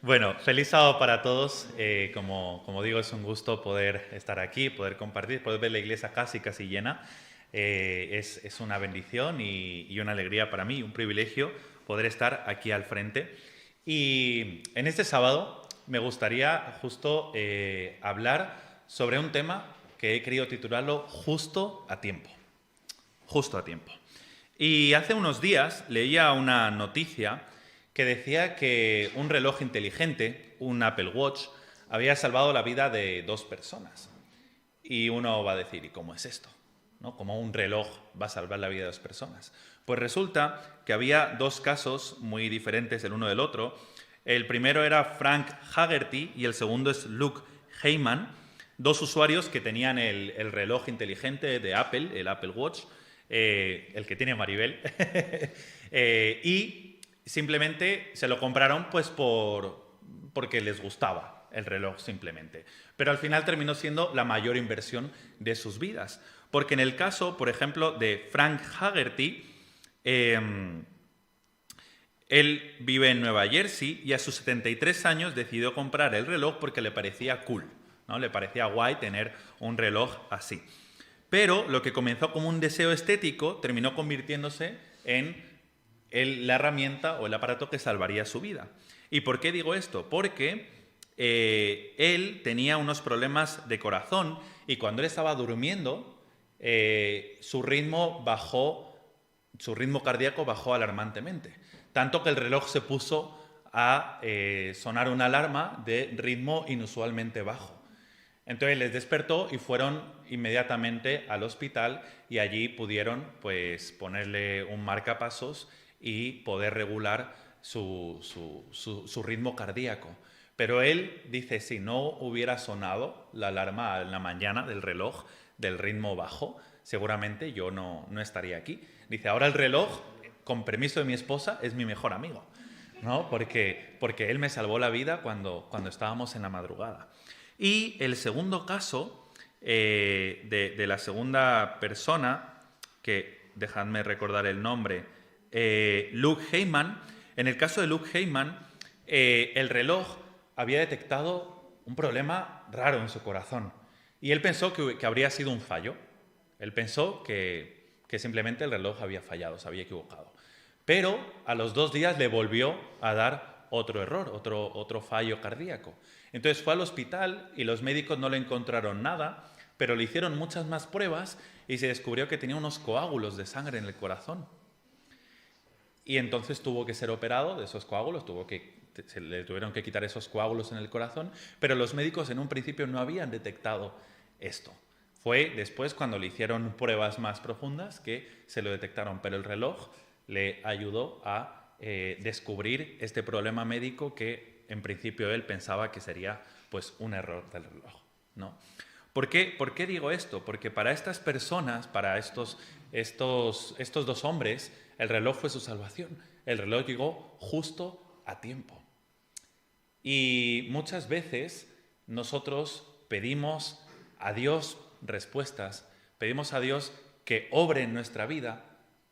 Bueno, feliz sábado para todos. Como digo, es un gusto poder estar aquí, poder compartir, poder ver la iglesia casi llena. Es una bendición y una alegría para mí, un privilegio poder estar aquí al frente. Y en este sábado me gustaría justo hablar sobre un tema que he querido titularlo Justo a tiempo. Justo a tiempo. Y hace unos días leía una noticia que decía que un reloj inteligente, un Apple Watch, había salvado la vida de 2 personas. Y uno va a decir, ¿y cómo es esto? ¿No? ¿Cómo un reloj va a salvar la vida de 2 personas? Pues resulta que había 2 casos muy diferentes el uno del otro. El primero era Frank Haggerty y el segundo es Luke Heyman, 2 usuarios que tenían el reloj inteligente de Apple, el Apple Watch, el que tiene Maribel, y simplemente se lo compraron pues porque les gustaba el reloj simplemente. Pero al final terminó siendo la mayor inversión de sus vidas. Porque en el caso, por ejemplo, de Frank Haggerty, él vive en Nueva Jersey y a sus 73 años decidió comprar el reloj porque le parecía cool, ¿no? Le parecía guay tener un reloj así. Pero lo que comenzó como un deseo estético terminó convirtiéndose en la herramienta o el aparato que salvaría su vida. ¿Y por qué digo esto? Porque él tenía unos problemas de corazón y cuando él estaba durmiendo, su ritmo cardíaco bajó alarmantemente. Tanto que el reloj se puso a sonar una alarma de ritmo inusualmente bajo. Entonces les despertó y fueron inmediatamente al hospital y allí pudieron pues ponerle un marcapasos y poder regular su ritmo cardíaco. Pero él dice, si no hubiera sonado la alarma en la mañana del reloj del ritmo bajo, seguramente yo no estaría aquí. Dice, ahora el reloj, con permiso de mi esposa, es mi mejor amigo, ¿no? Porque él me salvó la vida cuando estábamos en la madrugada. Y el segundo caso de la segunda persona, que dejadme recordar el nombre, Luke Heyman. En el caso de Luke Heyman, el reloj había detectado un problema raro en su corazón y él pensó que habría sido un fallo. Él pensó que simplemente el reloj había fallado, se había equivocado. Pero a los 2 días le volvió a dar otro error, otro fallo cardíaco. Entonces fue al hospital y los médicos no le encontraron nada, pero le hicieron muchas más pruebas y se descubrió que tenía unos coágulos de sangre en el corazón. Y entonces tuvo que ser operado de esos coágulos, se le tuvieron que quitar esos coágulos en el corazón, pero los médicos en un principio no habían detectado esto. Fue después cuando le hicieron pruebas más profundas que se lo detectaron, pero el reloj le ayudó a descubrir este problema médico que en principio él pensaba que sería pues un error del reloj, ¿no? ¿Por qué digo esto? Porque para estas personas, para estos 2 hombres, el reloj fue su salvación. El reloj llegó justo a tiempo. Y muchas veces nosotros pedimos a Dios respuestas, pedimos a Dios que obre en nuestra vida,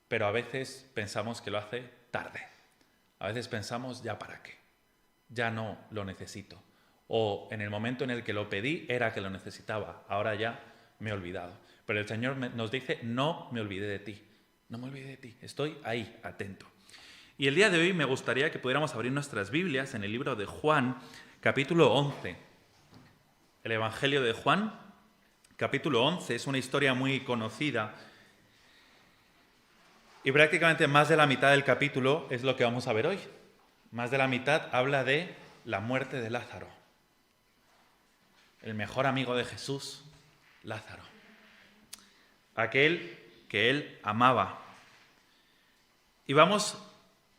pero a veces pensamos que lo hace tarde. A veces pensamos, ¿ya para qué? Ya no lo necesito. O en el momento en el que lo pedí era que lo necesitaba, ahora ya me he olvidado. Pero el Señor nos dice, no me olvidé de ti, no me olvidé de ti, estoy ahí, atento. Y el día de hoy me gustaría que pudiéramos abrir nuestras Biblias en el libro de Juan, capítulo 11. El Evangelio de Juan, capítulo 11, es una historia muy conocida y prácticamente más de la mitad del capítulo es lo que vamos a ver hoy. Más de la mitad habla de la muerte de Lázaro. El mejor amigo de Jesús, Lázaro. Aquel que él amaba. Y vamos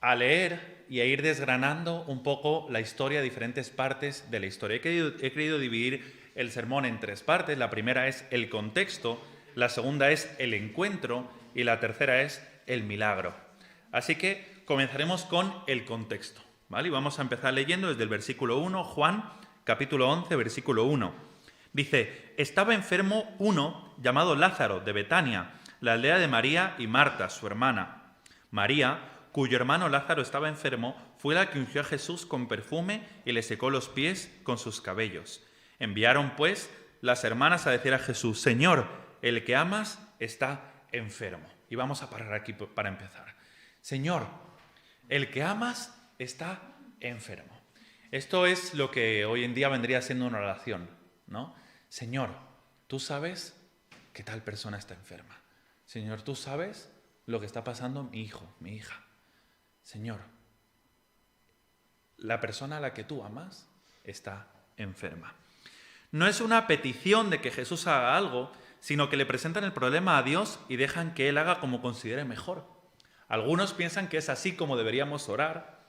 a leer y a ir desgranando un poco la historia, diferentes partes de la historia. He querido dividir el sermón en 3 partes. La primera es el contexto, la segunda es el encuentro y la tercera es el milagro. Así que comenzaremos con el contexto, ¿vale? Y vamos a empezar leyendo desde el versículo 1, Juan, capítulo 11, versículo 1. Dice, estaba enfermo uno llamado Lázaro de Betania, la aldea de María y Marta, su hermana. María cuyo hermano Lázaro estaba enfermo, fue la que ungió a Jesús con perfume y le secó los pies con sus cabellos. Enviaron, pues, las hermanas a decir a Jesús: Señor, el que amas está enfermo. Y vamos a parar aquí para empezar. Señor, el que amas está enfermo. Esto es lo que hoy en día vendría siendo una oración, ¿no? Señor, tú sabes que tal persona está enferma. Señor, tú sabes lo que está pasando mi hijo, mi hija. Señor, la persona a la que tú amas está enferma. No es una petición de que Jesús haga algo, sino que le presentan el problema a Dios y dejan que Él haga como considere mejor. Algunos piensan que es así como deberíamos orar,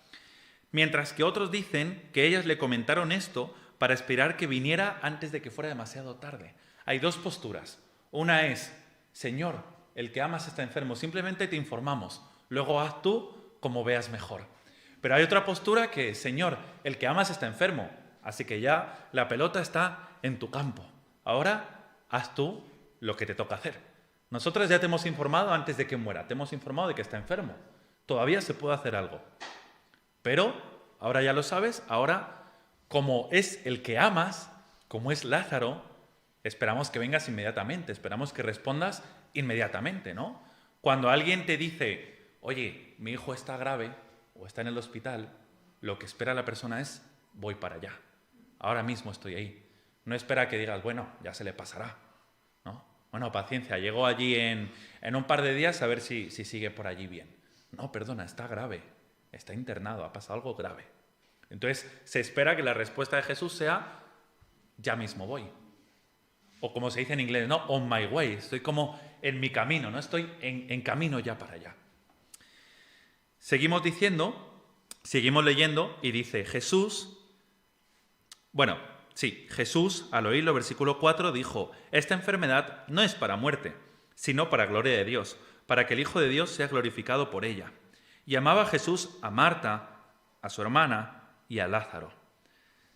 mientras que otros dicen que ellas le comentaron esto para esperar que viniera antes de que fuera demasiado tarde. Hay dos posturas. Una es: Señor, el que amas está enfermo, simplemente te informamos, luego haz tú como veas mejor. Pero hay otra postura que es: Señor, el que amas está enfermo, así que ya la pelota está en tu campo. Ahora haz tú lo que te toca hacer. Nosotros ya te hemos informado antes de que muera, te hemos informado de que está enfermo. Todavía se puede hacer algo. Pero ahora ya lo sabes, ahora como es el que amas, como es Lázaro, esperamos que vengas inmediatamente, esperamos que respondas inmediatamente, ¿no? Cuando alguien te dice: oye, mi hijo está grave o está en el hospital, lo que espera la persona es: voy para allá, ahora mismo estoy ahí. No espera que digas: bueno, ya se le pasará, ¿no? Bueno, paciencia, llego allí en un par de días a ver si sigue por allí bien. No, perdona, está grave, está internado, ha pasado algo grave. Entonces se espera que la respuesta de Jesús sea: ya mismo voy. O como se dice en inglés, ¿no? On my way, estoy como en mi camino, ¿no? Estoy en camino ya para allá. Seguimos leyendo y dice Jesús, Jesús, al oírlo, versículo 4, dijo: esta enfermedad no es para muerte, sino para gloria de Dios, para que el Hijo de Dios sea glorificado por ella. Y amaba Jesús a Marta, a su hermana y a Lázaro.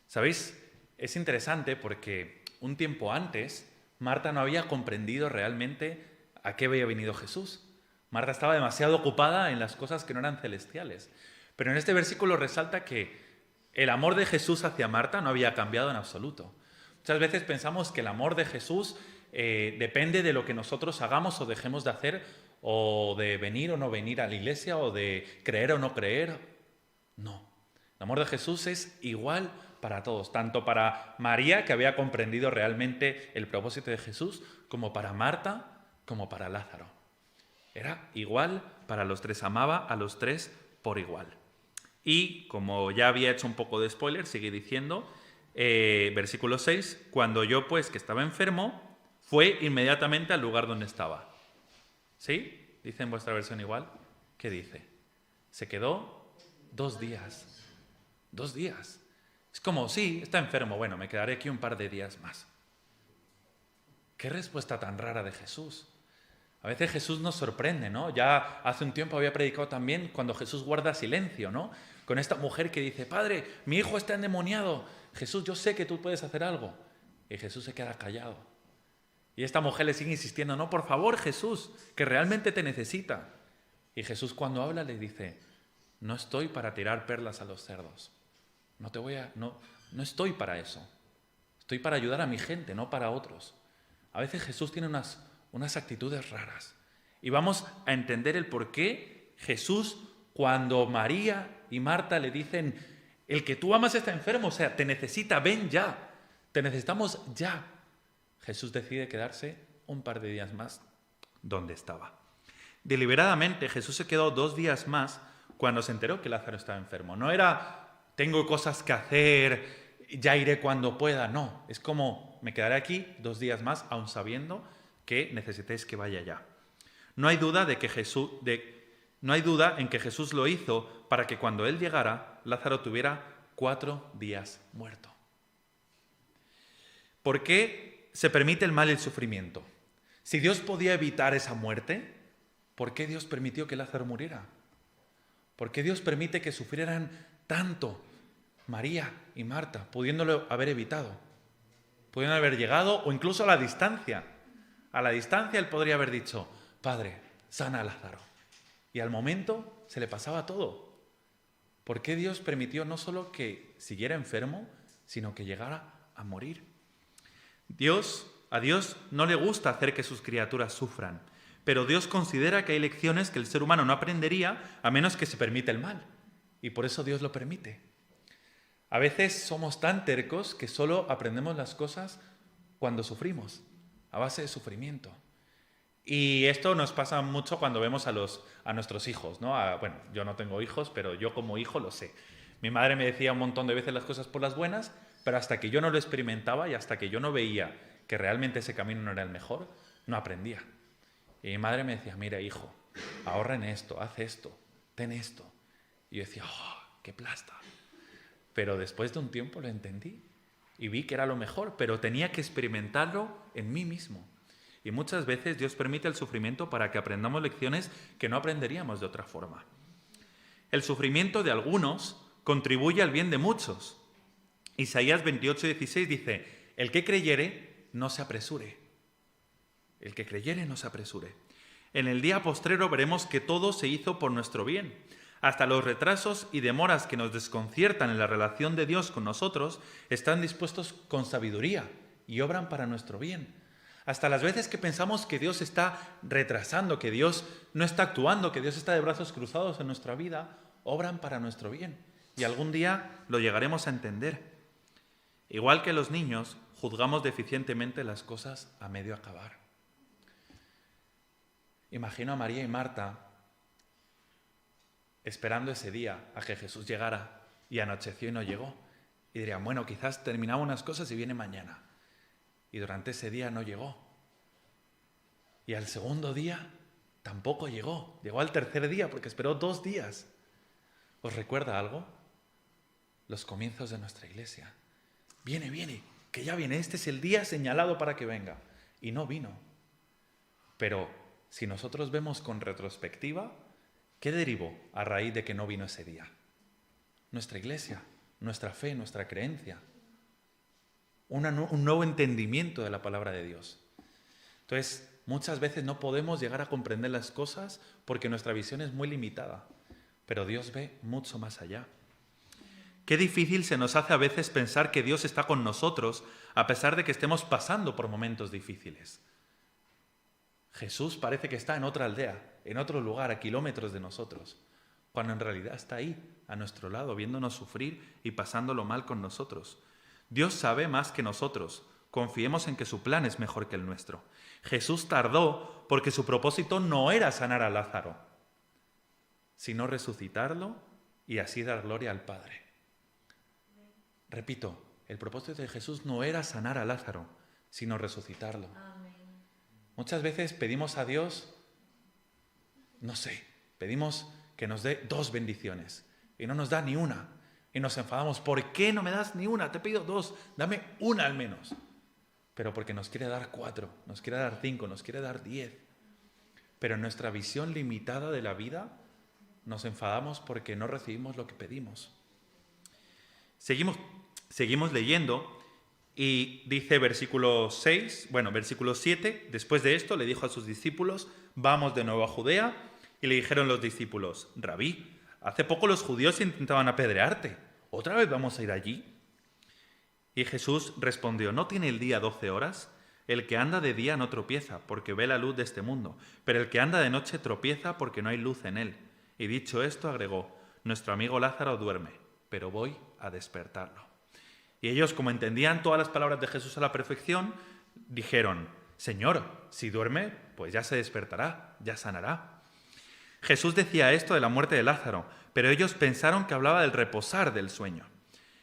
¿Sabéis? Es interesante porque un tiempo antes, Marta no había comprendido realmente a qué había venido Jesús. Marta estaba demasiado ocupada en las cosas que no eran celestiales. Pero en este versículo resalta que el amor de Jesús hacia Marta no había cambiado en absoluto. Muchas veces pensamos que el amor de Jesús depende de lo que nosotros hagamos o dejemos de hacer, o de venir o no venir a la iglesia, o de creer o no creer. No. El amor de Jesús es igual para todos, tanto para María, que había comprendido realmente el propósito de Jesús, como para Marta, como para Lázaro. Era igual para los tres, amaba a los tres por igual. Y como ya había hecho un poco de spoiler, sigue diciendo, versículo 6, cuando yo pues que estaba enfermo, fue inmediatamente al lugar donde estaba. ¿Sí? ¿Dice en vuestra versión igual? ¿Qué dice? Se quedó 2 días. 2 días. Es como: sí, está enfermo, bueno, me quedaré aquí un par de días más. ¿Qué respuesta tan rara de Jesús? A veces Jesús nos sorprende, ¿no? Ya hace un tiempo había predicado también cuando Jesús guarda silencio, ¿no? Con esta mujer que dice: Padre, mi hijo está endemoniado. Jesús, yo sé que tú puedes hacer algo. Y Jesús se queda callado. Y esta mujer le sigue insistiendo: no, por favor, Jesús, que realmente te necesita. Y Jesús, cuando habla, le dice: no estoy para tirar perlas a los cerdos. No estoy para eso. Estoy para ayudar a mi gente, no para otros. A veces Jesús tiene unas actitudes raras. Y vamos a entender el por qué Jesús, cuando María y Marta le dicen: el que tú amas está enfermo, o sea, te necesita, ven ya, te necesitamos ya. Jesús decide quedarse un par de días más donde estaba. Deliberadamente Jesús se quedó 2 días más cuando se enteró que Lázaro estaba enfermo. No era: tengo cosas que hacer, ya iré cuando pueda. No, es como: me quedaré aquí 2 días más, aun sabiendo que necesitéis que vaya ya. No hay duda en que Jesús lo hizo para que cuando Él llegara, Lázaro tuviera 4 días muerto. ¿Por qué se permite el mal y el sufrimiento? Si Dios podía evitar esa muerte, ¿por qué Dios permitió que Lázaro muriera? ¿Por qué Dios permite que sufrieran tanto María y Marta, pudiéndolo haber evitado? Pudiendo haber llegado, o incluso a la distancia. A la distancia Él podría haber dicho: Padre, sana a Lázaro. Y al momento se le pasaba todo. ¿Por qué Dios permitió no solo que siguiera enfermo, sino que llegara a morir? A Dios no le gusta hacer que sus criaturas sufran, pero Dios considera que hay lecciones que el ser humano no aprendería a menos que se permita el mal. Y por eso Dios lo permite. A veces somos tan tercos que solo aprendemos las cosas cuando sufrimos, a base de sufrimiento. Y esto nos pasa mucho cuando vemos a nuestros hijos, ¿no? Bueno, yo no tengo hijos, pero yo como hijo lo sé. Mi madre me decía un montón de veces las cosas por las buenas, pero hasta que yo no lo experimentaba y hasta que yo no veía que realmente ese camino no era el mejor, no aprendía. Y mi madre me decía, mira, hijo, ahorra en esto, haz esto, ten esto. Y yo decía, ¡oh, qué plasta! Pero después de un tiempo lo entendí y vi que era lo mejor, pero tenía que experimentarlo en mí mismo. Y muchas veces Dios permite el sufrimiento para que aprendamos lecciones que no aprenderíamos de otra forma. El sufrimiento de algunos contribuye al bien de muchos. Isaías 28:16 dice, el que creyere, no se apresure. El que creyere, no se apresure. En el día postrero veremos que todo se hizo por nuestro bien. Hasta los retrasos y demoras que nos desconciertan en la relación de Dios con nosotros están dispuestos con sabiduría y obran para nuestro bien. Hasta las veces que pensamos que Dios está retrasando, que Dios no está actuando, que Dios está de brazos cruzados en nuestra vida, obran para nuestro bien. Y algún día lo llegaremos a entender. Igual que los niños, juzgamos deficientemente las cosas a medio acabar. Imagino a María y Marta esperando ese día a que Jesús llegara y anocheció y no llegó. Y dirían, bueno, quizás terminamos unas cosas y viene mañana. Y durante ese día no llegó. Y al segundo día tampoco llegó. Llegó al tercer día porque esperó 2 días. ¿Os recuerda algo? Los comienzos de nuestra iglesia. Viene, que ya viene. Este es el día señalado para que venga. Y no vino. Pero si nosotros vemos con retrospectiva, ¿qué derivó a raíz de que no vino ese día? Nuestra iglesia, nuestra fe, nuestra creencia. Un nuevo entendimiento de la palabra de Dios. Entonces, muchas veces no podemos llegar a comprender las cosas porque nuestra visión es muy limitada, pero Dios ve mucho más allá. Qué difícil se nos hace a veces pensar que Dios está con nosotros a pesar de que estemos pasando por momentos difíciles. Jesús parece que está en otra aldea, en otro lugar, a kilómetros de nosotros, cuando en realidad está ahí, a nuestro lado, viéndonos sufrir y pasándolo mal con nosotros. Dios sabe más que nosotros. Confiemos en que su plan es mejor que el nuestro. Jesús tardó porque su propósito no era sanar a Lázaro, sino resucitarlo y así dar gloria al Padre. Repito, el propósito de Jesús no era sanar a Lázaro, sino resucitarlo. Muchas veces pedimos a Dios, pedimos que nos dé 2 bendiciones y no nos da ni una. Y nos enfadamos, ¿por qué no me das ni una? Te pido 2, dame una al menos. Pero porque nos quiere dar 4, nos quiere dar 5, nos quiere dar 10. Pero en nuestra visión limitada de la vida nos enfadamos porque no recibimos lo que pedimos. Seguimos leyendo y dice versículo 7, después de esto le dijo a sus discípulos, vamos de nuevo a Judea, y le dijeron los discípulos, Rabí, hace poco los judíos intentaban apedrearte, ¿otra vez vamos a ir allí? Y Jesús respondió, ¿no tiene el día 12 horas? El que anda de día no tropieza, porque ve la luz de este mundo, pero el que anda de noche tropieza porque no hay luz en él. Y dicho esto agregó, nuestro amigo Lázaro duerme, pero voy a despertarlo. Y ellos, como entendían todas las palabras de Jesús a la perfección, dijeron, Señor, si duerme, pues ya se despertará, ya sanará. Jesús decía esto de la muerte de Lázaro, pero ellos pensaron que hablaba del reposar del sueño.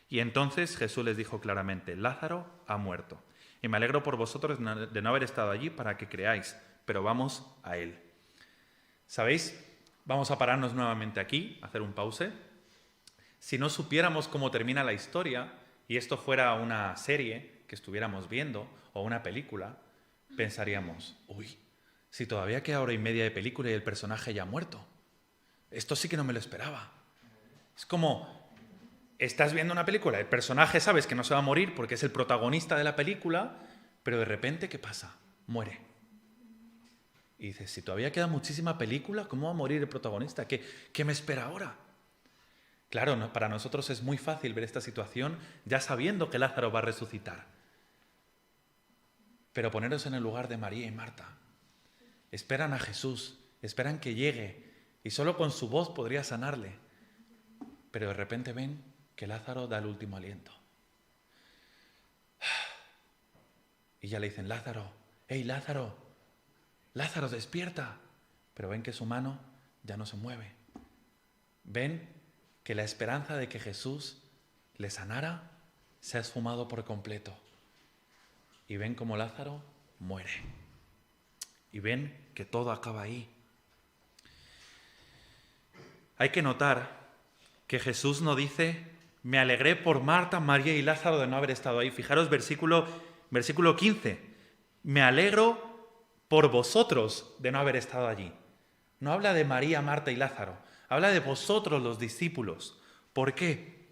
Y entonces Jesús les dijo claramente, Lázaro ha muerto. Y me alegro por vosotros de no haber estado allí para que creáis, pero vamos a él. ¿Sabéis? Vamos a pararnos nuevamente aquí, hacer un pause. Si no supiéramos cómo termina la historia, y esto fuera una serie que estuviéramos viendo, o una película, pensaríamos, si todavía queda 1 hora y media de película y el personaje ya ha muerto. Esto sí que no me lo esperaba. Es como, estás viendo una película, el personaje sabes que no se va a morir porque es el protagonista de la película, pero de repente, ¿qué pasa? Muere. Y dices, si todavía queda muchísima película, ¿cómo va a morir el protagonista? ¿Qué me espera ahora? Claro, para nosotros es muy fácil ver esta situación ya sabiendo que Lázaro va a resucitar. Pero poneros en el lugar de María y Marta. Esperan a Jesús, esperan que llegue y solo con su voz podría sanarle. Pero de repente ven que Lázaro da el último aliento. Y ya le dicen, Lázaro, ¡hey Lázaro! ¡Lázaro, despierta! Pero ven que su mano ya no se mueve. Ven que la esperanza de que Jesús le sanara se ha esfumado por completo. Y ven como Lázaro muere. Y ven que todo acaba ahí. Hay que notar que Jesús no dice, me alegré por Marta, María y Lázaro de no haber estado ahí. Fijaros versículo 15. Me alegro por vosotros de no haber estado allí. No habla de María, Marta y Lázaro. Habla de vosotros los discípulos. ¿Por qué?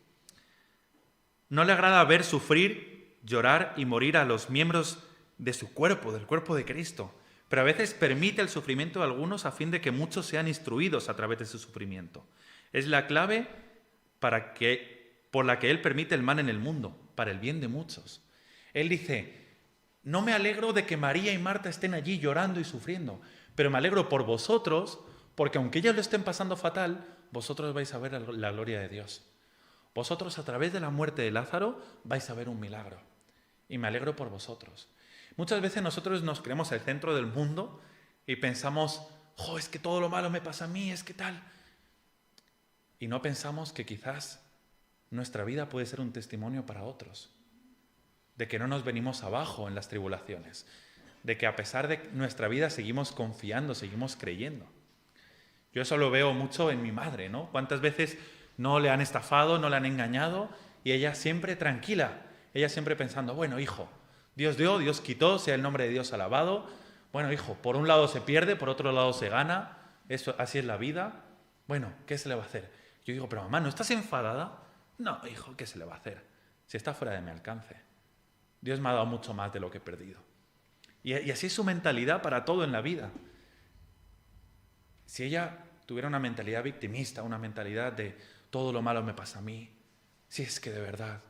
No le agrada ver sufrir, llorar y morir a los miembros de su cuerpo, del cuerpo de Cristo. Pero a veces permite el sufrimiento de algunos a fin de que muchos sean instruidos a través de su sufrimiento. Es la clave por la que Él permite el mal en el mundo, para el bien de muchos. Él dice, no me alegro de que María y Marta estén allí llorando y sufriendo, pero me alegro por vosotros, porque aunque ellas lo estén pasando fatal, vosotros vais a ver la gloria de Dios. Vosotros a través de la muerte de Lázaro vais a ver un milagro. Y me alegro por vosotros. Muchas veces nosotros nos creemos el centro del mundo y pensamos, es que todo lo malo me pasa a mí, es que tal. Y no pensamos que quizás nuestra vida puede ser un testimonio para otros. De que no nos venimos abajo en las tribulaciones. De que a pesar de nuestra vida seguimos confiando, seguimos creyendo. Yo eso lo veo mucho en mi madre, ¿no? ¿Cuántas veces no le han estafado, no le han engañado? Y ella siempre tranquila, ella siempre pensando, bueno, hijo, Dios dio, Dios quitó, sea el nombre de Dios alabado. Bueno, hijo, por un lado se pierde, por otro lado se gana. Eso, así es la vida. Bueno, ¿qué se le va a hacer? Yo digo, pero mamá, ¿no estás enfadada? No, hijo, ¿qué se le va a hacer? Si está fuera de mi alcance. Dios me ha dado mucho más de lo que he perdido. Y así es su mentalidad para todo en la vida. Si ella tuviera una mentalidad victimista, una mentalidad de todo lo malo me pasa a mí, si es que de verdad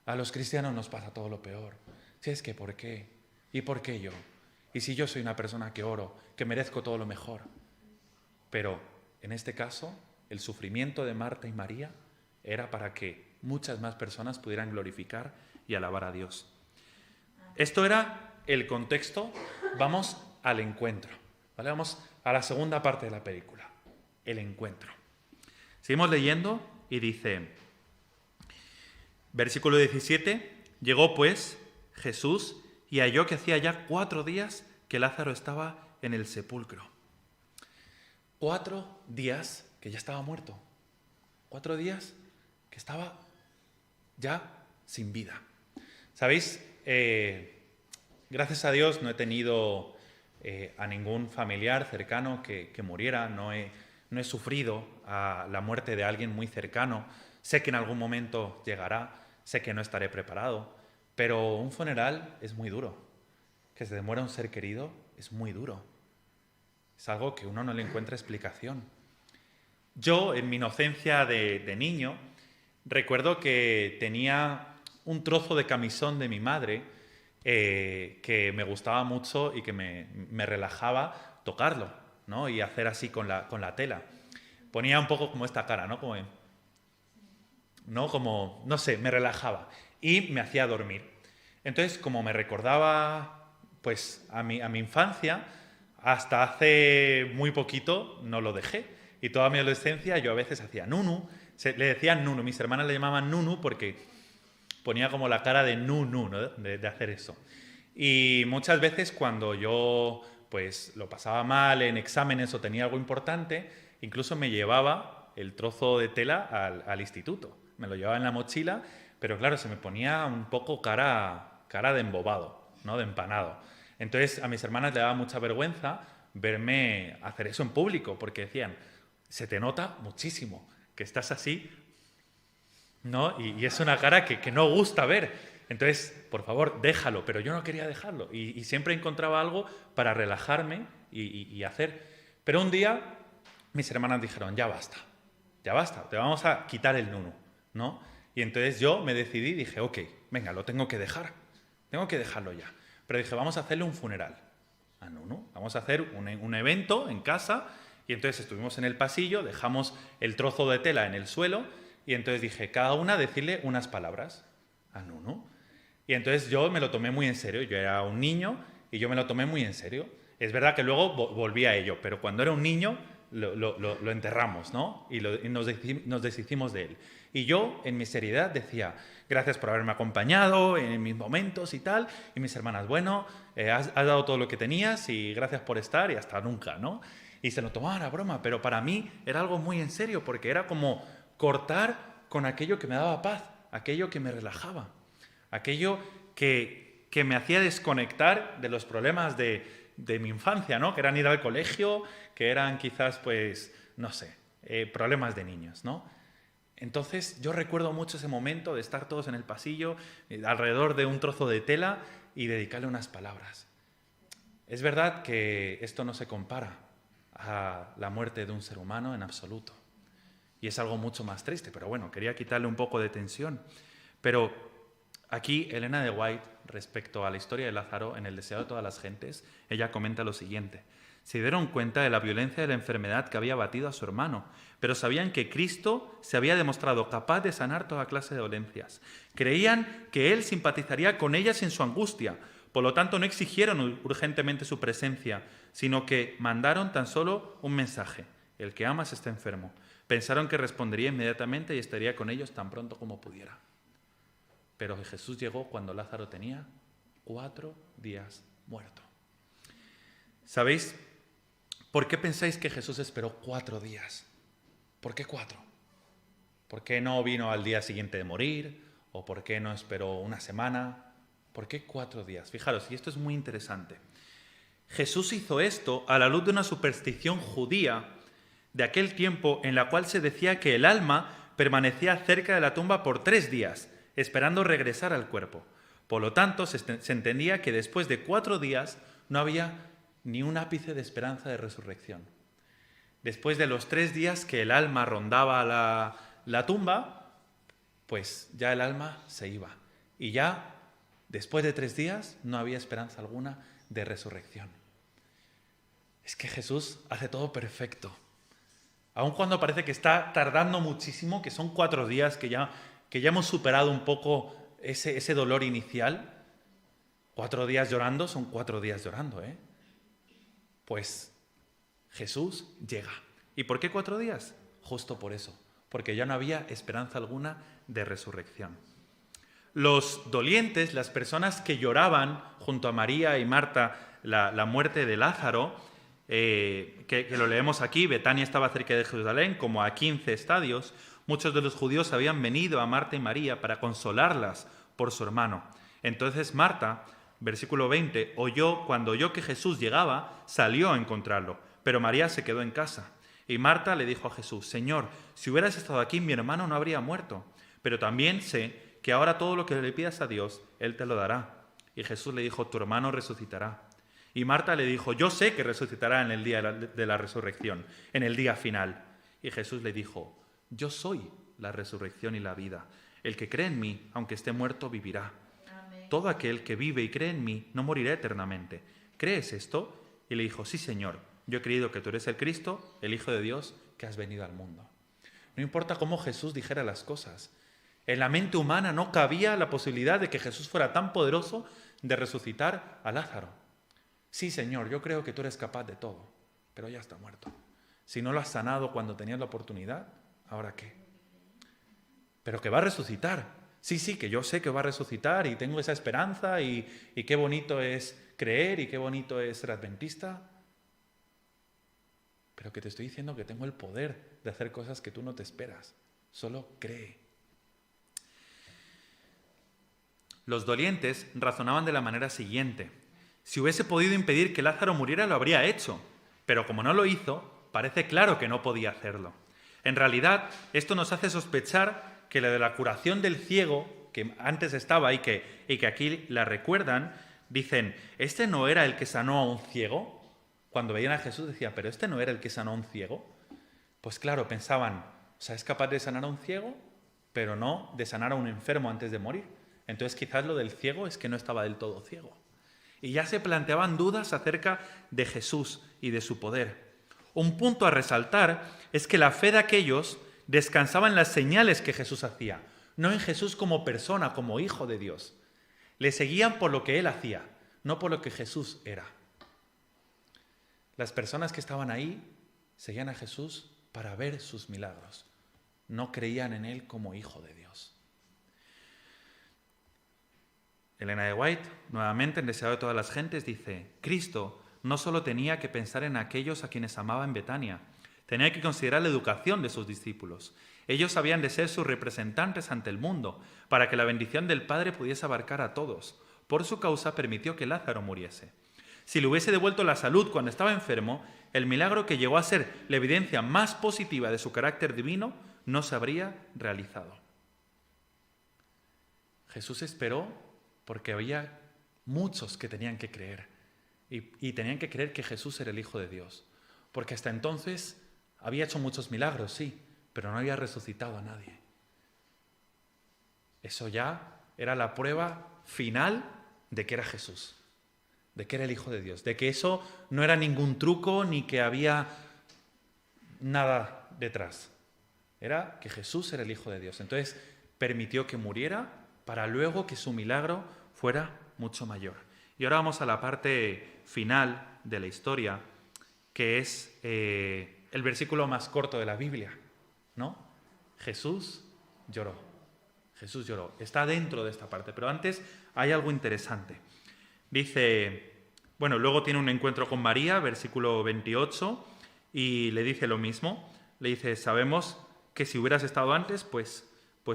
a los cristianos nos pasa todo lo peor, si es que ¿por qué? ¿Y por qué yo? Y si yo soy una persona que oro, que merezco todo lo mejor. Pero en este caso, el sufrimiento de Marta y María era para que muchas más personas pudieran glorificar y alabar a Dios. Esto era el contexto. Vamos al encuentro, ¿vale? Vamos a la segunda parte de la película, el encuentro. Seguimos leyendo y dice, versículo 17, llegó pues Jesús y halló que hacía ya 4 días que Lázaro estaba en el sepulcro. 4 días que ya estaba muerto. 4 días que estaba ya sin vida. ¿Sabéis? Gracias a Dios no he tenido a ningún familiar cercano que muriera, no he sufrido a la muerte de alguien muy cercano. Sé que en algún momento llegará, sé que no estaré preparado, pero un funeral es muy duro. Que se muera un ser querido es muy duro. Es algo que uno no le encuentra explicación. Yo, en mi inocencia de niño, recuerdo que tenía un trozo de camisón de mi madre que me gustaba mucho y que me relajaba tocarlo, ¿no? Y hacer así con la tela. Ponía un poco como esta cara, ¿no? Como, no sé, me relajaba y me hacía dormir. Entonces, como me recordaba pues a mi infancia, hasta hace muy poquito no lo dejé. Y toda mi adolescencia yo a veces hacía nunu, le decían nunu, mis hermanas le llamaban nunu porque ponía como la cara de nunu, ¿no? de hacer eso. Y muchas veces cuando yo pues lo pasaba mal en exámenes o tenía algo importante, incluso me llevaba el trozo de tela al instituto. Me lo llevaba en la mochila, pero claro, se me ponía un poco cara de embobado, ¿no? De empanado. Entonces a mis hermanas le daba mucha vergüenza verme hacer eso en público, porque decían, se te nota muchísimo que estás así, ¿no? Y es una cara que no gusta ver. Entonces, por favor, déjalo. Pero yo no quería dejarlo. Y siempre encontraba algo para relajarme y hacer. Pero un día mis hermanas dijeron, ya basta, te vamos a quitar el nunu, ¿no? Y entonces yo me decidí y dije, ok, venga, lo tengo que dejarlo ya. Pero dije, vamos a hacerle un funeral a Nunu, vamos a hacer un evento en casa. Y entonces estuvimos en el pasillo, dejamos el trozo de tela en el suelo y entonces dije, cada una decirle unas palabras a Nunu. Y entonces yo me lo tomé muy en serio, yo era un niño y yo me lo tomé muy en serio. Es verdad que luego volví a ello, pero cuando era un niño lo enterramos, ¿no? Y nos deshicimos de él. Y yo, en mi seriedad, decía, gracias por haberme acompañado en mis momentos y tal. Y mis hermanas, bueno, has dado todo lo que tenías y gracias por estar y hasta nunca, ¿no? Y se lo tomaban a broma, pero para mí era algo muy en serio, porque era como cortar con aquello que me daba paz, aquello que me relajaba, aquello que me hacía desconectar de los problemas de mi infancia, ¿no? Que eran ir al colegio, que eran quizás, pues, no sé, problemas de niños, ¿no? Entonces yo recuerdo mucho ese momento de estar todos en el pasillo, alrededor de un trozo de tela y dedicarle unas palabras. Es verdad que esto no se compara a la muerte de un ser humano en absoluto. Y es algo mucho más triste, pero bueno, quería quitarle un poco de tensión. Pero aquí Elena de White, respecto a la historia de Lázaro, en El deseo de todas las gentes, ella comenta lo siguiente. Se dieron cuenta de la violencia de la enfermedad que había abatido a su hermano, pero sabían que Cristo se había demostrado capaz de sanar toda clase de dolencias. Creían que Él simpatizaría con ellas en su angustia, por lo tanto no exigieron urgentemente su presencia, sino que mandaron tan solo un mensaje: el que amas está enfermo. Pensaron que respondería inmediatamente y estaría con ellos tan pronto como pudiera. Pero Jesús llegó cuando Lázaro tenía 4 días muerto. ¿Sabéis por qué pensáis que Jesús esperó 4 días? ¿Por qué 4? ¿Por qué no vino al día siguiente de morir? ¿O por qué no esperó una semana? ¿Por qué 4 días? Fijaros, y esto es muy interesante. Jesús hizo esto a la luz de una superstición judía de aquel tiempo en la cual se decía que el alma permanecía cerca de la tumba por 3 días, esperando regresar al cuerpo. Por lo tanto, se entendía que después de 4 días no había ni un ápice de esperanza de resurrección. Después de los 3 días que el alma rondaba la tumba, pues ya el alma se iba. Y ya, después de 3 días, no había esperanza alguna de resurrección. Es que Jesús hace todo perfecto. Aun cuando parece que está tardando muchísimo, que son 4 días, que ya hemos superado un poco ese dolor inicial. 4 días llorando son 4 días llorando, ¿eh? Pues Jesús llega. ¿Y por qué 4 días? Justo por eso, porque ya no había esperanza alguna de resurrección. Los dolientes, las personas que lloraban junto a María y Marta la muerte de Lázaro, que lo leemos aquí, Betania estaba cerca de Jerusalén, como a 15 estadios. Muchos de los judíos habían venido a Marta y María para consolarlas por su hermano. Entonces Marta, versículo 20, cuando oyó que Jesús llegaba, salió a encontrarlo, pero María se quedó en casa. Y Marta le dijo a Jesús: Señor, si hubieras estado aquí, mi hermano no habría muerto. Pero también sé que ahora todo lo que le pidas a Dios, Él te lo dará. Y Jesús le dijo: tu hermano resucitará. Y Marta le dijo: yo sé que resucitará en el día de la resurrección, en el día final. Y Jesús le dijo: yo soy la resurrección y la vida. El que cree en mí, aunque esté muerto, vivirá. Amén. Todo aquel que vive y cree en mí no morirá eternamente. ¿Crees esto? Y le dijo: sí, Señor, yo he creído que tú eres el Cristo, el Hijo de Dios, que has venido al mundo. No importa cómo Jesús dijera las cosas. En la mente humana no cabía la posibilidad de que Jesús fuera tan poderoso de resucitar a Lázaro. Sí, Señor, yo creo que tú eres capaz de todo, pero ya está muerto. Si no lo has sanado cuando tenías la oportunidad, ¿ahora qué? Pero que va a resucitar. Sí, que yo sé que va a resucitar y tengo esa esperanza y qué bonito es creer y qué bonito es ser adventista. Pero que te estoy diciendo que tengo el poder de hacer cosas que tú no te esperas. Solo cree. Los dolientes razonaban de la manera siguiente: si hubiese podido impedir que Lázaro muriera, lo habría hecho, pero como no lo hizo, parece claro que no podía hacerlo. En realidad, esto nos hace sospechar que lo de la curación del ciego, que antes estaba y que aquí la recuerdan, dicen: ¿este no era el que sanó a un ciego? cuando veían a Jesús decían, ¿pero este no era el que sanó a un ciego? Pues claro, pensaban, o sea, es capaz de sanar a un ciego, pero no de sanar a un enfermo antes de morir. Entonces quizás lo del ciego es que no estaba del todo ciego. Y ya se planteaban dudas acerca de Jesús y de su poder. Un punto a resaltar es que la fe de aquellos descansaba en las señales que Jesús hacía, no en Jesús como persona, como hijo de Dios. Le seguían por lo que él hacía, no por lo que Jesús era. Las personas que estaban ahí seguían a Jesús para ver sus milagros. No creían en él como hijo de Dios. Elena de White, nuevamente en Deseado de todas las gentes, dice, Cristo no solo tenía que pensar en aquellos a quienes amaba en Betania, tenía que considerar la educación de sus discípulos. Ellos habían de ser sus representantes ante el mundo, para que la bendición del Padre pudiese abarcar a todos. Por su causa permitió que Lázaro muriese. Si le hubiese devuelto la salud cuando estaba enfermo, el milagro que llegó a ser la evidencia más positiva de su carácter divino no se habría realizado. Jesús esperó porque había muchos que tenían que creer y tenían que creer que Jesús era el Hijo de Dios. Porque hasta entonces había hecho muchos milagros, sí, pero no había resucitado a nadie. Eso ya era la prueba final de que era Jesús, de que era el Hijo de Dios, de que eso no era ningún truco ni que había nada detrás. Era que Jesús era el Hijo de Dios. Entonces permitió que muriera para luego que su milagro fuera mucho mayor. Y ahora vamos a la parte final de la historia, que es el versículo más corto de la Biblia, ¿no? Jesús lloró. Jesús lloró. Está dentro de esta parte, pero antes hay algo interesante. Dice, bueno, luego tiene un encuentro con María, versículo 28, y le dice lo mismo. Le dice, sabemos que si hubieras estado antes, pues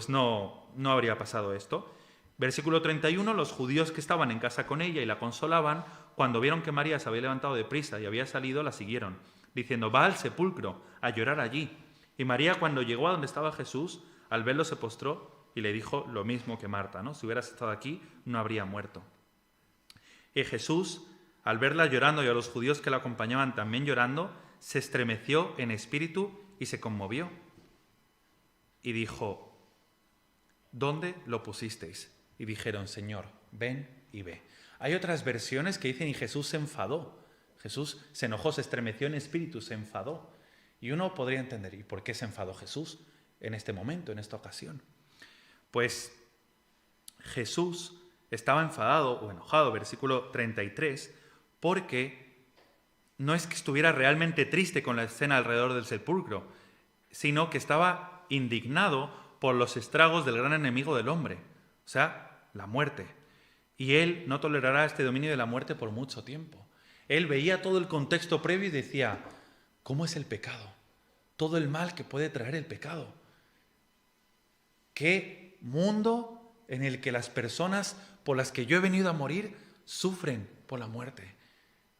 no habría pasado esto. Versículo 31, los judíos que estaban en casa con ella y la consolaban, cuando vieron que María se había levantado de prisa y había salido, la siguieron, diciendo, va al sepulcro a llorar allí. Y María, cuando llegó a donde estaba Jesús, al verlo se postró y le dijo lo mismo que Marta, ¿no? Si hubieras estado aquí, no habría muerto. Y Jesús, al verla llorando y a los judíos que la acompañaban también llorando, se estremeció en espíritu y se conmovió. Y dijo, ¿dónde lo pusisteis? Y dijeron, Señor, ven y ve. Hay otras versiones que dicen, y Jesús se enfadó. Jesús se enojó, se estremeció en espíritu, se enfadó. Y uno podría entender, ¿y por qué se enfadó Jesús en este momento, en esta ocasión? Pues Jesús estaba enfadado o enojado, versículo 33, porque no es que estuviera realmente triste con la escena alrededor del sepulcro, sino que estaba indignado por los estragos del gran enemigo del hombre, o sea, la muerte. Y él no tolerará este dominio de la muerte por mucho tiempo. Él veía todo el contexto previo y decía, ¿cómo es el pecado? Todo el mal que puede traer el pecado. ¿Qué mundo en el que las personas por las que yo he venido a morir sufren por la muerte?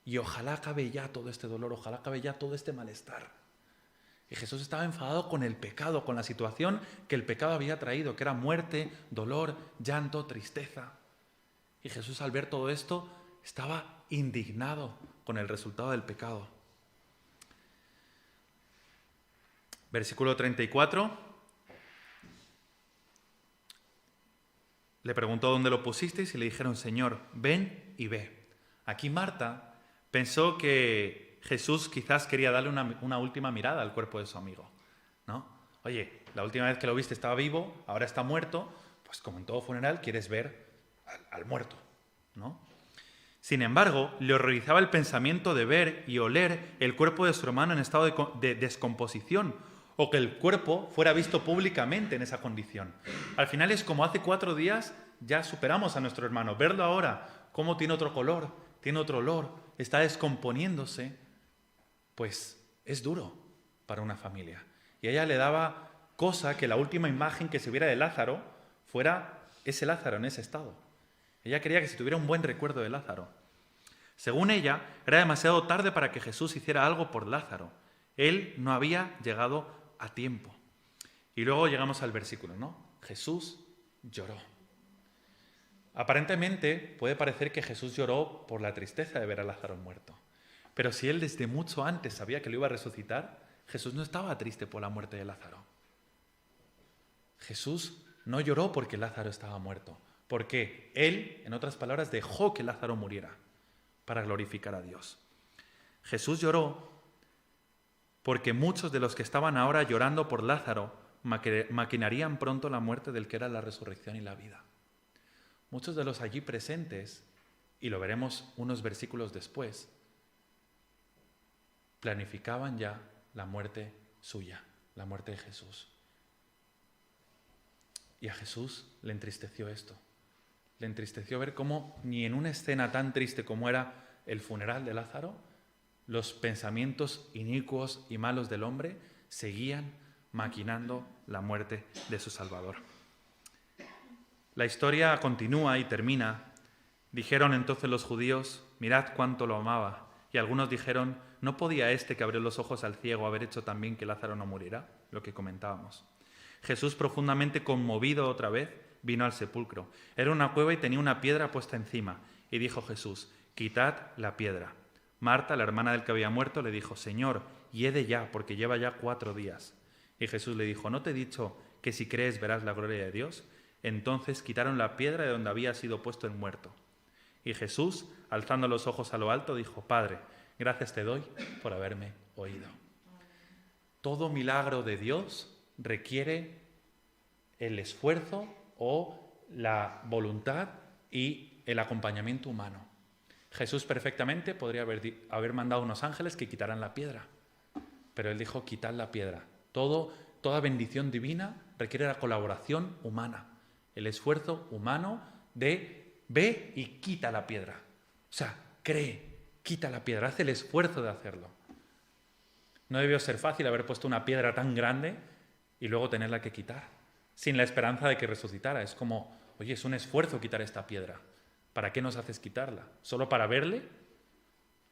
Y ojalá acabe ya todo este dolor, ojalá acabe ya todo este malestar. Y Jesús estaba enfadado con el pecado, con la situación que el pecado había traído, que era muerte, dolor, llanto, tristeza. Y Jesús, al ver todo esto, estaba indignado con el resultado del pecado. Versículo 34. Le preguntó dónde lo pusisteis y le dijeron, Señor, ven y ve. Aquí Marta pensó que Jesús quizás quería darle una última mirada al cuerpo de su amigo, ¿no? Oye, la última vez que lo viste estaba vivo, ahora está muerto, pues como en todo funeral quieres ver al muerto, ¿no? Sin embargo, le horrorizaba el pensamiento de ver y oler el cuerpo de su hermano en estado de descomposición, o que el cuerpo fuera visto públicamente en esa condición. Al final es como hace 4 días ya superamos a nuestro hermano. Verlo ahora, cómo tiene otro color, tiene otro olor, está descomponiéndose, pues es duro para una familia. Y a ella le daba cosa que la última imagen que se viera de Lázaro fuera ese Lázaro en ese estado. Ella quería que se tuviera un buen recuerdo de Lázaro. Según ella, era demasiado tarde para que Jesús hiciera algo por Lázaro. Él no había llegado a tiempo. Y luego llegamos al versículo, ¿no? Jesús lloró. Aparentemente puede parecer que Jesús lloró por la tristeza de ver a Lázaro muerto. Pero si él desde mucho antes sabía que lo iba a resucitar, Jesús no estaba triste por la muerte de Lázaro. Jesús no lloró porque Lázaro estaba muerto, porque él, en otras palabras, dejó que Lázaro muriera para glorificar a Dios. Jesús lloró porque muchos de los que estaban ahora llorando por Lázaro maquinarían pronto la muerte del que era la resurrección y la vida. Muchos de los allí presentes, y lo veremos unos versículos después, planificaban ya la muerte suya, la muerte de Jesús. Y a Jesús le entristeció esto. Le entristeció ver cómo ni en una escena tan triste como era el funeral de Lázaro, los pensamientos inicuos y malos del hombre seguían maquinando la muerte de su Salvador. La historia continúa y termina. Dijeron entonces los judíos: mirad cuánto lo amaba. Y algunos dijeron: ¿no podía este que abrió los ojos al ciego haber hecho también que Lázaro no muriera? Lo que comentábamos. Jesús, profundamente conmovido otra vez, vino al sepulcro. Era una cueva y tenía una piedra puesta encima. Y dijo Jesús: quitad la piedra. Marta, la hermana del que había muerto, le dijo: Señor, hiede ya, porque lleva ya 4 días. Y Jesús le dijo: ¿no te he dicho que si crees verás la gloria de Dios? Entonces quitaron la piedra de donde había sido puesto el muerto. Y Jesús, alzando los ojos a lo alto, dijo: Padre, gracias te doy por haberme oído. Todo milagro de Dios requiere el esfuerzo o la voluntad y el acompañamiento humano. Jesús perfectamente podría haber mandado unos ángeles que quitaran la piedra, pero él dijo: quitad la piedra. Toda bendición divina requiere la colaboración humana, el esfuerzo humano de ve y quita la piedra. O sea, cree, quita la piedra, hace el esfuerzo de hacerlo. No debió ser fácil haber puesto una piedra tan grande y luego tenerla que quitar, sin la esperanza de que resucitara. Es como, oye, es un esfuerzo quitar esta piedra. ¿Para qué nos haces quitarla? ¿Solo para verle?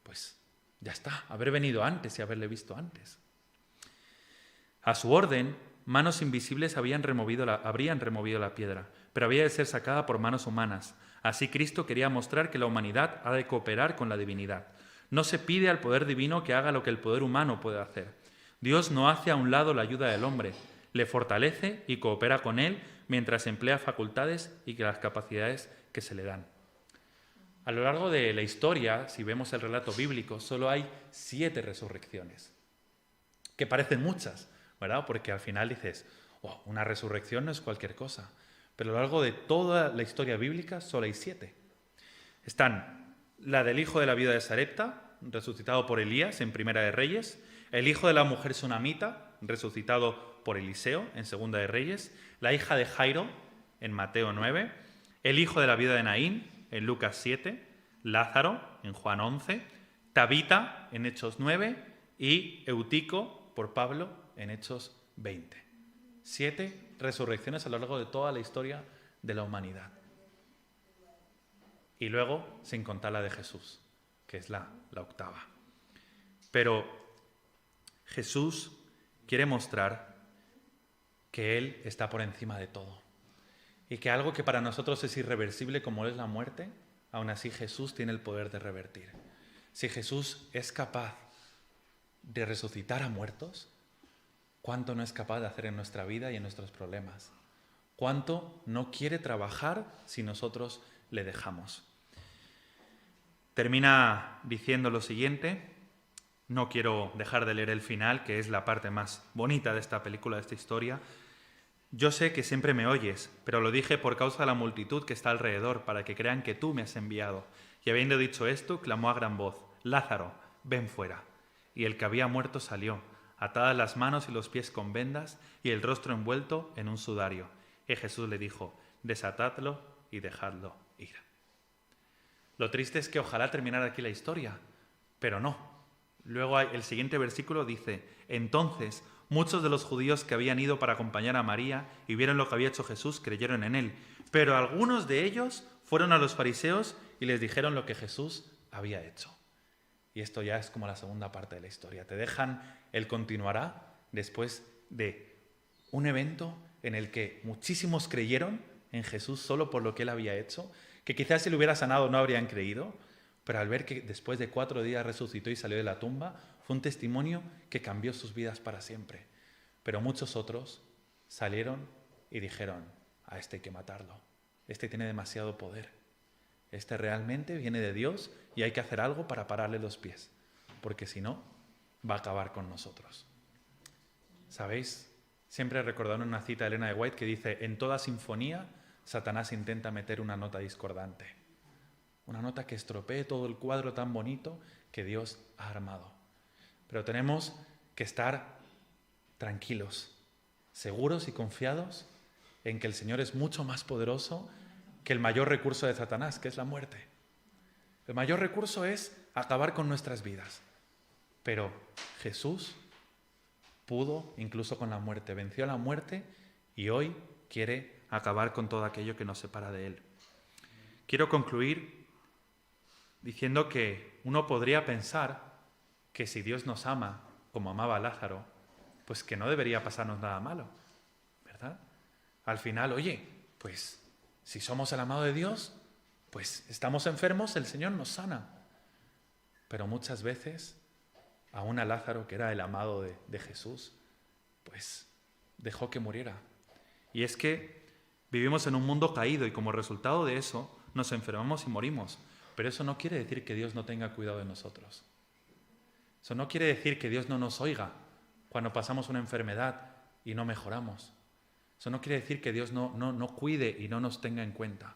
Pues ya está, haber venido antes y haberle visto antes. A su orden, manos invisibles habrían removido la piedra, pero había de ser sacada por manos humanas. Así Cristo quería mostrar que la humanidad ha de cooperar con la divinidad. No se pide al poder divino que haga lo que el poder humano puede hacer. Dios no hace a un lado la ayuda del hombre, le fortalece y coopera con él mientras emplea facultades y las capacidades que se le dan. A lo largo de la historia, si vemos el relato bíblico, solo hay 7 resurrecciones, que parecen muchas, ¿verdad? Porque al final dices, oh, una resurrección no es cualquier cosa. Pero a lo largo de toda la historia bíblica solo hay 7. Están la del hijo de la viuda de Sarepta, resucitado por Elías en Primera de Reyes, el hijo de la mujer sunamita, resucitado por Eliseo en Segunda de Reyes, la hija de Jairo en Mateo 9, el hijo de la viuda de Naín en Lucas 7, Lázaro en Juan 11, Tabita en Hechos 9 y Eutico por Pablo en Hechos 20. 7 resurrecciones a lo largo de toda la historia de la humanidad. Y luego, sin contar la de Jesús, que es la octava. Pero Jesús quiere mostrar que Él está por encima de todo. Y que algo que para nosotros es irreversible como es la muerte, aún así Jesús tiene el poder de revertir. Si Jesús es capaz de resucitar a muertos, ¿cuánto no es capaz de hacer en nuestra vida y en nuestros problemas? ¿Cuánto no quiere trabajar si nosotros le dejamos? Termina diciendo lo siguiente. No quiero dejar de leer el final, que es la parte más bonita de esta película, de esta historia. Yo sé que siempre me oyes, pero lo dije por causa de la multitud que está alrededor, para que crean que tú me has enviado. Y habiendo dicho esto, clamó a gran voz: Lázaro, ven fuera. Y el que había muerto salió, atadas las manos y los pies con vendas y el rostro envuelto en un sudario. Y Jesús le dijo: desatadlo y dejadlo ir. Lo triste es que ojalá terminara aquí la historia, pero no. Luego el siguiente versículo dice: entonces muchos de los judíos que habían ido para acompañar a María y vieron lo que había hecho Jesús creyeron en él, pero algunos de ellos fueron a los fariseos y les dijeron lo que Jesús había hecho. Y esto ya es como la segunda parte de la historia. Te dejan el continuará después de un evento en el que muchísimos creyeron en Jesús solo por lo que él había hecho, que quizás si lo hubiera sanado no habrían creído, pero al ver que después de 4 días resucitó y salió de la tumba, fue un testimonio que cambió sus vidas para siempre. Pero muchos otros salieron y dijeron, a este hay que matarlo, este tiene demasiado poder, este realmente viene de Dios y hay que hacer algo para pararle los pies, porque si no, va a acabar con nosotros. ¿Sabéis? Siempre recordaron una cita de Elena de White que dice, en toda sinfonía, Satanás intenta meter una nota discordante. Una nota que estropee todo el cuadro tan bonito que Dios ha armado. Pero tenemos que estar tranquilos, seguros y confiados en que el Señor es mucho más poderoso que el mayor recurso de Satanás, que es la muerte. El mayor recurso es acabar con nuestras vidas. Pero Jesús pudo incluso con la muerte, venció a la muerte y hoy quiere acabar con todo aquello que nos separa de Él. Quiero concluir diciendo que uno podría pensar que si Dios nos ama como amaba a Lázaro, pues que no debería pasarnos nada malo, ¿verdad? Al final, oye, pues si somos el amado de Dios, pues estamos enfermos, el Señor nos sana. Pero muchas veces, aún a Lázaro, que era el amado de Jesús, pues dejó que muriera. Y es que vivimos en un mundo caído y como resultado de eso nos enfermamos y morimos. Pero eso no quiere decir que Dios no tenga cuidado de nosotros. Eso no quiere decir que Dios no nos oiga cuando pasamos una enfermedad y no mejoramos. Eso no quiere decir que Dios no cuide y no nos tenga en cuenta.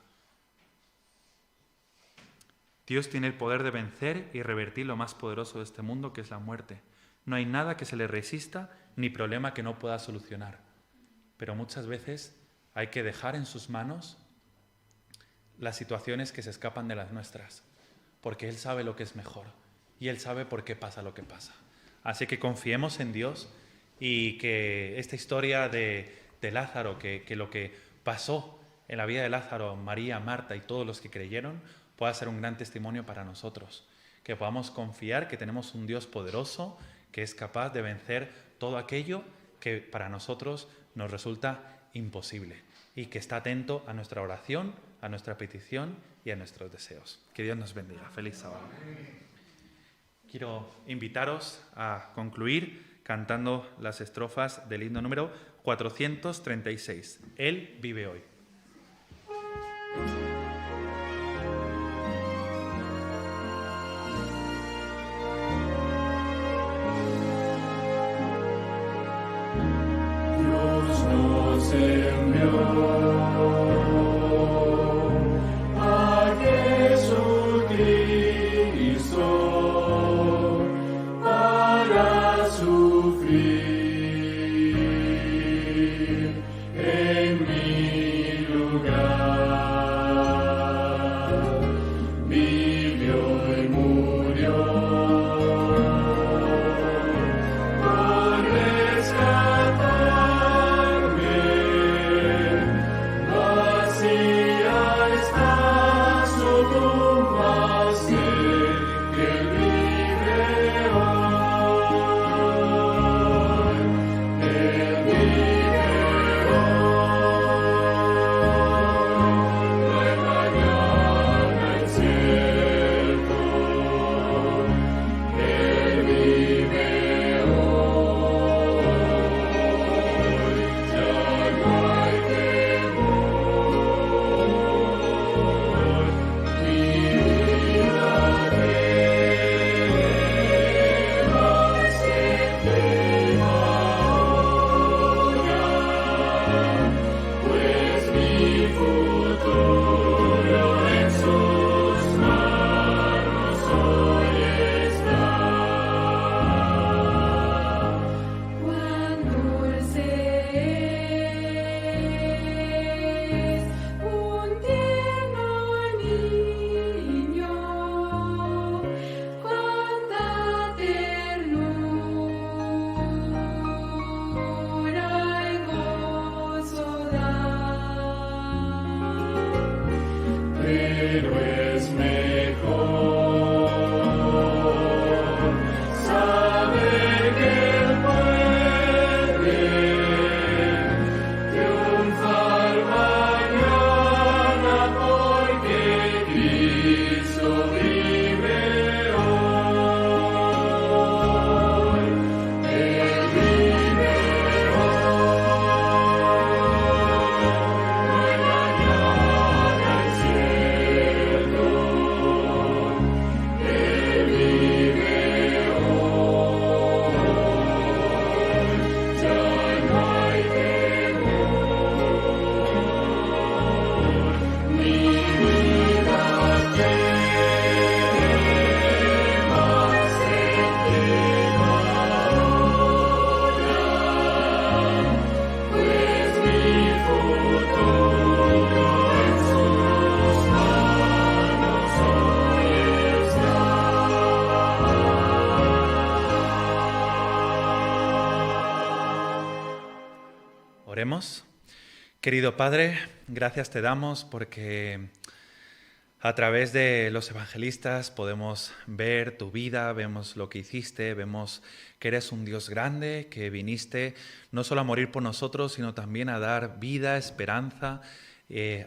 Dios tiene el poder de vencer y revertir lo más poderoso de este mundo, que es la muerte. No hay nada que se le resista ni problema que no pueda solucionar. Pero muchas veces hay que dejar en sus manos las situaciones que se escapan de las nuestras, porque Él sabe lo que es mejor y Él sabe por qué pasa lo que pasa. Así que confiemos en Dios y que esta historia de Lázaro, que lo que pasó en la vida de Lázaro, María, Marta y todos los que creyeron, pueda ser un gran testimonio para nosotros, que podamos confiar que tenemos un Dios poderoso que es capaz de vencer todo aquello que para nosotros nos resulta imposible y que está atento a nuestra oración, a nuestra petición y a nuestros deseos. Que Dios nos bendiga. Feliz sábado. Quiero invitaros a concluir cantando las estrofas del himno número 436. Él vive hoy. Dios nos envió a Jesucristo para sufrir en mi lugar. Vivió y murió por rescatarme. Vacía está su tumba, sé que Él vive hoy. Él vive hoy. No hay mañana incierto. Él vive hoy. Ya no hay temor. Mi vida nueva se entrega ahora, pues mi futuro en sus manos hoy está. Cuán dulce es un tierno niño, cuánta ternura y gozo da. Pero es mejor saber que Él puede triunfar mañana, porque Cristo vive Oremos. Querido Padre, gracias te damos porque a través de los evangelistas podemos ver tu vida, vemos lo que hiciste, vemos que eres un Dios grande, que viniste no solo a morir por nosotros, sino también a dar vida, esperanza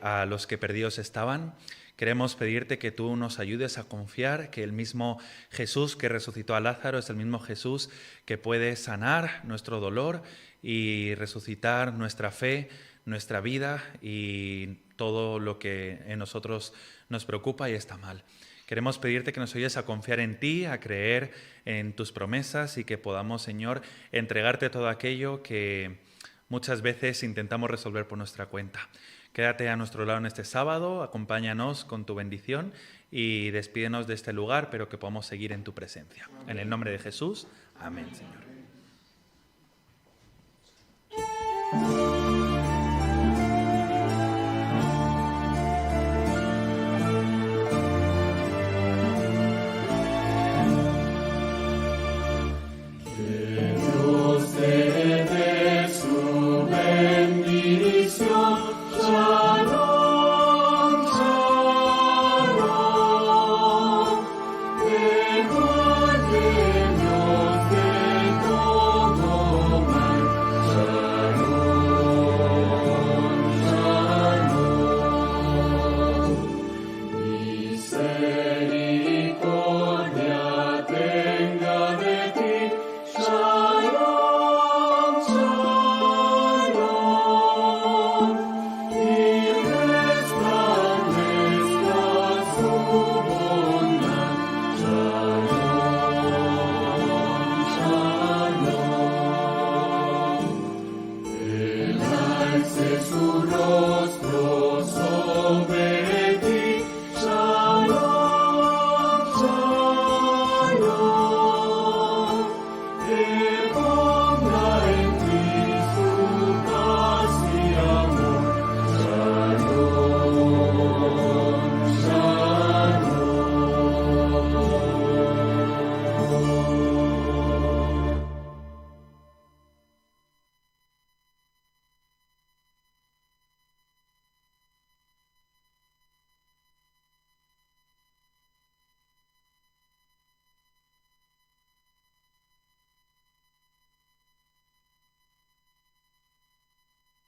a los que perdidos estaban. Queremos pedirte que tú nos ayudes a confiar que el mismo Jesús que resucitó a Lázaro es el mismo Jesús que puede sanar nuestro dolor y resucitar nuestra fe, nuestra vida y todo lo que en nosotros nos preocupa y está mal. Queremos pedirte que nos ayudes a confiar en ti, a creer en tus promesas y que podamos, Señor, entregarte todo aquello que muchas veces intentamos resolver por nuestra cuenta. Quédate a nuestro lado en este sábado, acompáñanos con tu bendición y despídenos de este lugar, pero que podamos seguir en tu presencia. En el nombre de Jesús, amén, Señor.